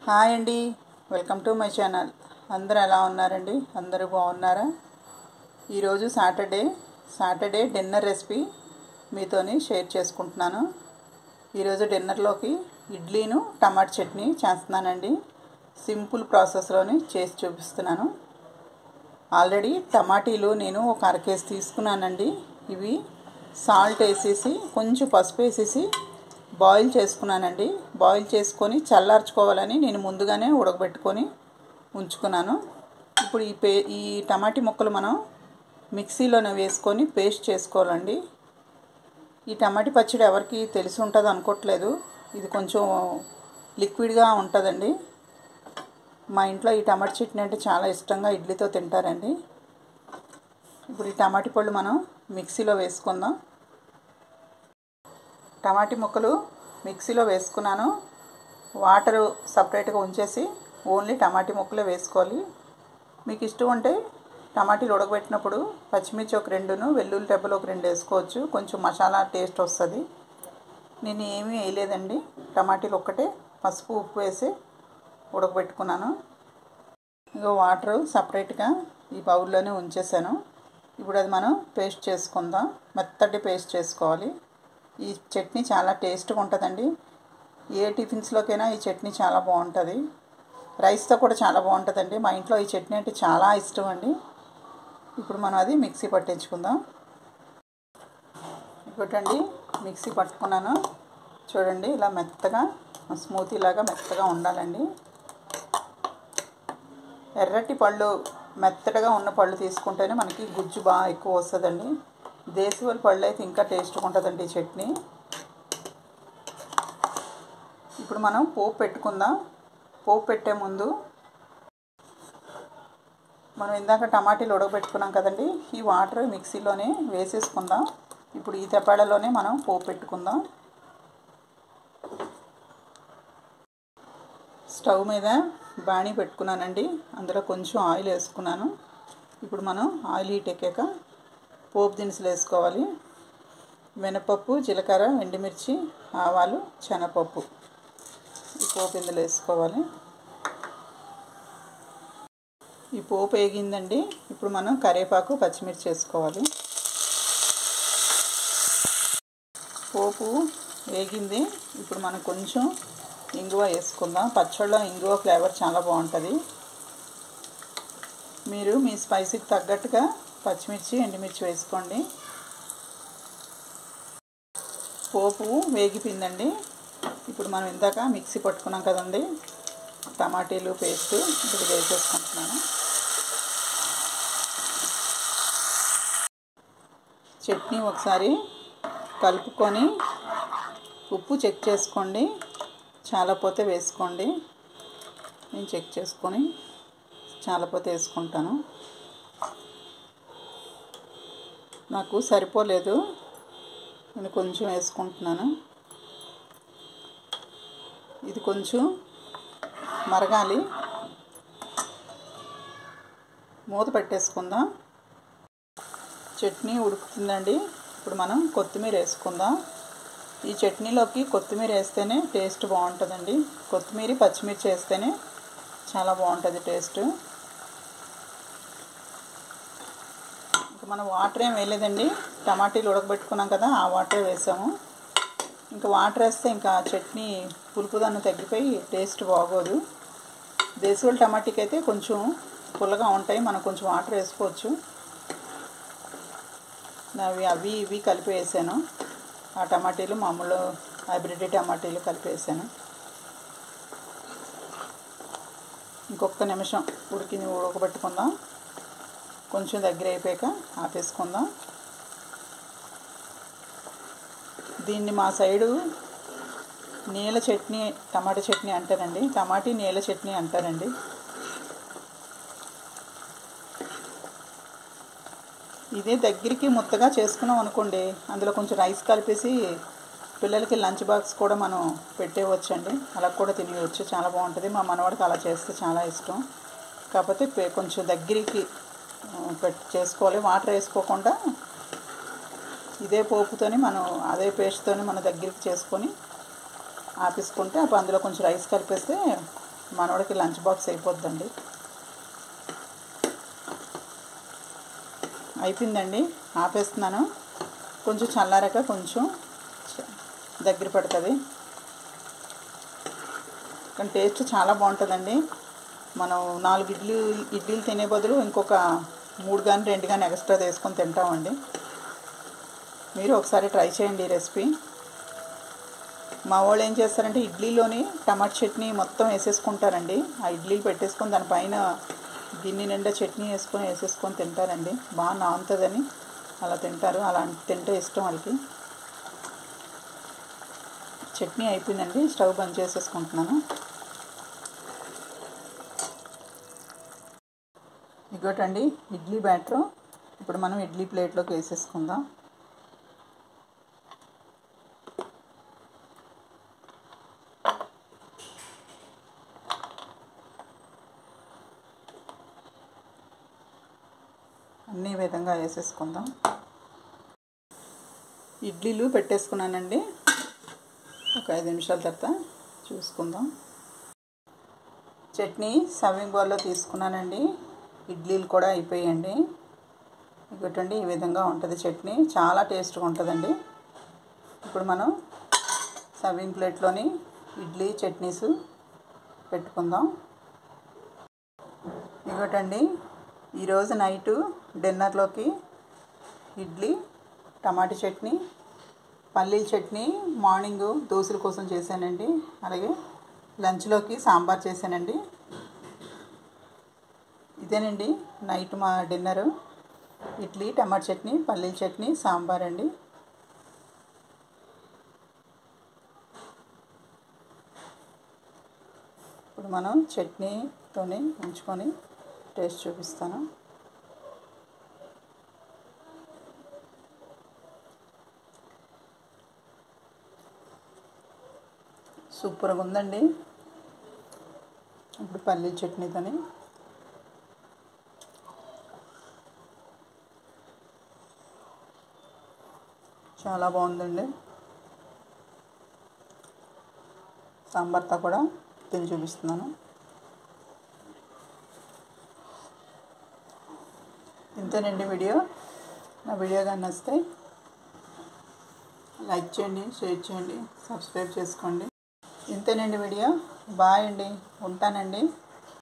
Hi అండి, welcome to my channel. అందరూ ఎలా ఉన్నారండి? అందరూ బాగున్నారా? ఈరోజు సాటర్డే డిన్నర్ రెసిపీ మీతోని షేర్ చేసుకుంటున్నాను. ఈరోజు డిన్నర్లోకి ఇడ్లీను టమాటా చట్నీ చేస్తున్నానండి. సింపుల్ ప్రాసెస్లోని చేసి చూపిస్తున్నాను. ఆల్రెడీ టమాటీలు నేను ఒక అరకేసి తీసుకున్నానండి. ఇవి సాల్ట్ వేసేసి కొంచెం పసుపు వేసేసి బాయిల్ చేసుకున్నానండి. బాయిల్ చేసుకొని చల్లార్చుకోవాలని నేను ముందుగానే ఉడకబెట్టుకొని ఉంచుకున్నాను. ఇప్పుడు ఈ టమాటీ ముక్కలు మనం మిక్సీలోనే వేసుకొని పేస్ట్ చేసుకోవాలండి. ఈ టమాటీ పచ్చడి ఎవరికి తెలిసి ఉంటుంది అనుకోవట్లేదు. ఇది కొంచెం లిక్విడ్గా ఉంటుందండి. మా ఇంట్లో ఈ టమాటా చట్నీ అంటే చాలా ఇష్టంగా ఇడ్లీతో తింటారండి. ఇప్పుడు ఈ టమాటీ పళ్ళు మనం మిక్సీలో వేసుకుందాం. టమాటీ ముక్కలు మిక్సీలో వేసుకున్నాను. వాటరు సపరేట్గా ఉంచేసి ఓన్లీ టమాటీ ముక్కలే వేసుకోవాలి. మీకు ఇష్టం ఉంటే టమాటీలు ఉడకబెట్టినప్పుడు పచ్చిమిర్చి ఒక 2, వెల్లుల్లి రెబ్బలు ఒక 2 వేసుకోవచ్చు. కొంచెం మసాలా టేస్ట్ వస్తుంది. నేను ఏమీ వేయలేదండి. టమాటీలు ఒక్కటే పసుపు ఉప్పు వేసి ఉడకబెట్టుకున్నాను. ఇక వాటరు సపరేట్గా ఈ బౌల్లోనే ఉంచేసాను. ఇప్పుడు అది మనం పేస్ట్ చేసుకుందాం. మెత్తటి పేస్ట్ చేసుకోవాలి. ఈ చట్నీ చాలా టేస్ట్గా ఉంటుందండి. ఏ టిఫిన్స్లోకైనా ఈ చట్నీ చాలా బాగుంటుంది. రైస్తో కూడా చాలా బాగుంటుందండి. మా ఇంట్లో ఈ చట్నీ అంటే చాలా ఇష్టం అండి. ఇప్పుడు మనం అది మిక్సీ పట్టించుకుందాం. ఇంకోటండి, మిక్సీ పట్టుకున్నాను. చూడండి, ఇలా మెత్తగా స్మూతీ లాగా మెత్తగా ఉండాలండి. ఎర్రటి పళ్ళు మెత్తగా ఉన్న పళ్ళు తీసుకుంటేనే మనకి గుజ్జు బాగా ఎక్కువ వస్తుందండి. దేశవాళీ పళ్ళు అయితే ఇంకా టేస్ట్గా ఉంటుందండి ఈ చట్నీ. ఇప్పుడు మనం పోపు పెట్టుకుందాం. పోపు పెట్టే ముందు మనం ఇందాక టమాటీలు ఉడకబెట్టుకున్నాం కదండి, ఈ వాటర్ మిక్సీలోనే వేసేసుకుందాం. ఇప్పుడు ఈ తెప్పాడలోనే మనం పోపు పెట్టుకుందాం. స్టవ్ మీద బాణీ పెట్టుకున్నానండి. అందులో కొంచెం ఆయిల్ వేసుకున్నాను. ఇప్పుడు మనం ఆయిల్ హీట్ ఎక్కాక పోపు దినుసులు వేసుకోవాలి. మినపప్పు, జీలకర్ర, ఎండుమిర్చి, ఆవాలు, శనగపప్పు ఈ పోపు ఇందులో వేసుకోవాలి. ఈ పోపు వేగిందండి. ఇప్పుడు మనం కరివేపాకు, పచ్చిమిర్చి వేసుకోవాలి. పోపు వేగింది. ఇప్పుడు మనం కొంచెం ఇంగువ వేసుకుందాం. పచ్చళ్ళలో ఇంగువ ఫ్లేవర్ చాలా బాగుంటుంది. మీరు మీ స్పైసీకి తగ్గట్టుగా పచ్చిమిర్చి, ఎండుమిర్చి వేసుకోండి. పోపు వేగిపోయిందండి. ఇప్పుడు మనం ఇందాక మిక్సీ పట్టుకున్నాం కదండి టమాటీలు పేస్ట్, ఇప్పుడు వేసేసుకుంటున్నాను. చట్నీ ఒకసారి కలుపుకొని ఉప్పు చెక్ చేసుకోండి. చాలా పోతే వేసుకోండి. నేను చెక్ చేసుకొని చాలా పోతే వేసుకుంటాను. నాకు సరిపోలేదు, నేను కొంచెం వేసుకుంటున్నాను. ఇది కొంచెం మరగాలి. మూత పెట్టేసుకుందాం. చట్నీ ఉడుకుతుందండి. ఇప్పుడు మనం కొత్తిమీర వేసుకుందాం. ఈ చట్నీలోకి కొత్తిమీర వేస్తేనే టేస్ట్ బాగుంటుందండి. కొత్తిమీర, పచ్చిమిర్చి వేస్తేనే చాలా బాగుంటుంది టేస్ట్. ఇంకా మనం వాటర్ ఏం వేయలేదండి. టమాటీలు ఉడకబెట్టుకున్నాం కదా, ఆ వాటర్ వేసాము. ఇంకా వాటర్ వేస్తే ఇంకా చట్నీ పులుపుదన్ను తగ్గిపోయి టేస్ట్ బాగోదు. దేశవాళీ టమాటీకి అయితే కొంచెం పుల్లగా ఉంటాయి. మనం కొంచెం వాటర్ వేసుకోవచ్చు. అవి ఇవి కలిపి వేసాను. ఆ టమాటీలు మామూలు హైబ్రిడ్ టమాటీలు కలిపి వేసాను. ఇంకొక నిమిషం ఉడకబెట్టుకుందాం. కొంచెం దగ్గర అయిపోయాక ఆపేసుకుందాం. దీన్ని మా సైడు నీళ్ళ చట్నీ, టమాటా చట్నీ అంటారండి. టమాటీ నీళ్ళ చట్నీ అంటారండి. ఇదే దగ్గరికి ముద్దగా చేసుకున్నాం అనుకోండి, అందులో కొంచెం రైస్ కలిపేసి పిల్లలకి లంచ్ బాక్స్ కూడా మనం పెట్టేయవచ్చండి. అలా కూడా తినేయవచ్చు. చాలా బాగుంటుంది. మా మనవాడికి అలా చేస్తే చాలా ఇష్టం. కాకపోతే కొంచెం దగ్గరికి చేసుకోవాలి. వాటర్ వేసుకోకుండా ఇదే పోపుతోని మనం అదే పేస్ట్తోని మన దగ్గరికి చేసుకొని ఆపేసుకుంటే అప్పుడు అందులో కొంచెం రైస్ కలిపేస్తే మనోడికి లంచ్ బాక్స్ అయిపోద్దండి. అయిపోయిందండి, ఆపేస్తున్నాను. కొంచెం చల్లారాక కొంచెం దగ్గర పడుతుంది, కానీ టేస్ట్ చాలా బాగుంటుందండి. మనం 4 ఇడ్లీలు తినే బదులు ఇంకొక 3 కానీ 2 కానీ ఎక్స్ట్రా వేసుకొని తింటామండి. మీరు ఒకసారి ట్రై చేయండి ఈ రెసిపీ. మా వాళ్ళు ఏం చేస్తారంటే ఇడ్లీలోని టమాటా చట్నీ మొత్తం వేసేసుకుంటారండి. ఆ ఇడ్లీలు పెట్టేసుకొని దానిపైన గిన్నె నిండా చట్నీ వేసేసుకొని తింటారండి. బాగా నానుతుందని అలా తింటారు. అలా తింటే ఇష్టం వాళ్ళకి. చట్నీ అయిపోయిందండి, స్టవ్ బంద్ చేసేసుకుంటున్నాను. ఇగోటండి ఇడ్లీ బ్యాటరు. ఇప్పుడు మనం ఇడ్లీ ప్లేట్లోకి వేసేసుకుందాం. అన్ని విధంగా వేసేసుకుందాం. ఇడ్లీలు పెట్టేసుకున్నానండి. ఒక 5 నిమిషాల తర్వాత చూసుకుందాం. చట్నీ సర్వింగ్ బౌల్లో తీసుకున్నానండి. ఇడ్లీలు కూడా అయిపోయాయండి. ఇగోటండి ఈ విధంగా ఉంటుంది చట్నీ, చాలా టేస్ట్గా ఉంటుందండి. ఇప్పుడు మనం సర్వింగ్ ప్లేట్లోని ఇడ్లీ చట్నీస్ పెట్టుకుందాం. ఇగోటండి ఈరోజు నైటు డిన్నర్లోకి ఇడ్లీ, టమాటా చట్నీ, పల్లీల చట్నీ మార్నింగ్ దోశల కోసం చేశానండి. అలాగే లంచ్లోకి సాంబార్ చేశానండి. ఇదేనండి నైట్ మా డిన్నరు. ఇడ్లీ, టమాటా చట్నీ, పల్లీల చట్నీ, సాంబార్ అండి. ఇప్పుడు మనం చట్నీతోని ఉంచుకొని టేస్ట్ చూపిస్తాను. సూపర్గా ఉందండి. ఇప్పుడు పల్లీల చట్నీతోని చాలా బాగుందండి. సాంబార్తో కూడా తిని చూపిస్తున్నాను. ఇంతేనండి వీడియో. నా వీడియో కానీ నచ్చితే లైక్ చేయండి, షేర్ చేయండి, సబ్స్క్రైబ్ చేసుకోండి. ఇంతేనండి వీడియో. బాయ్ అండి, ఉంటానండి.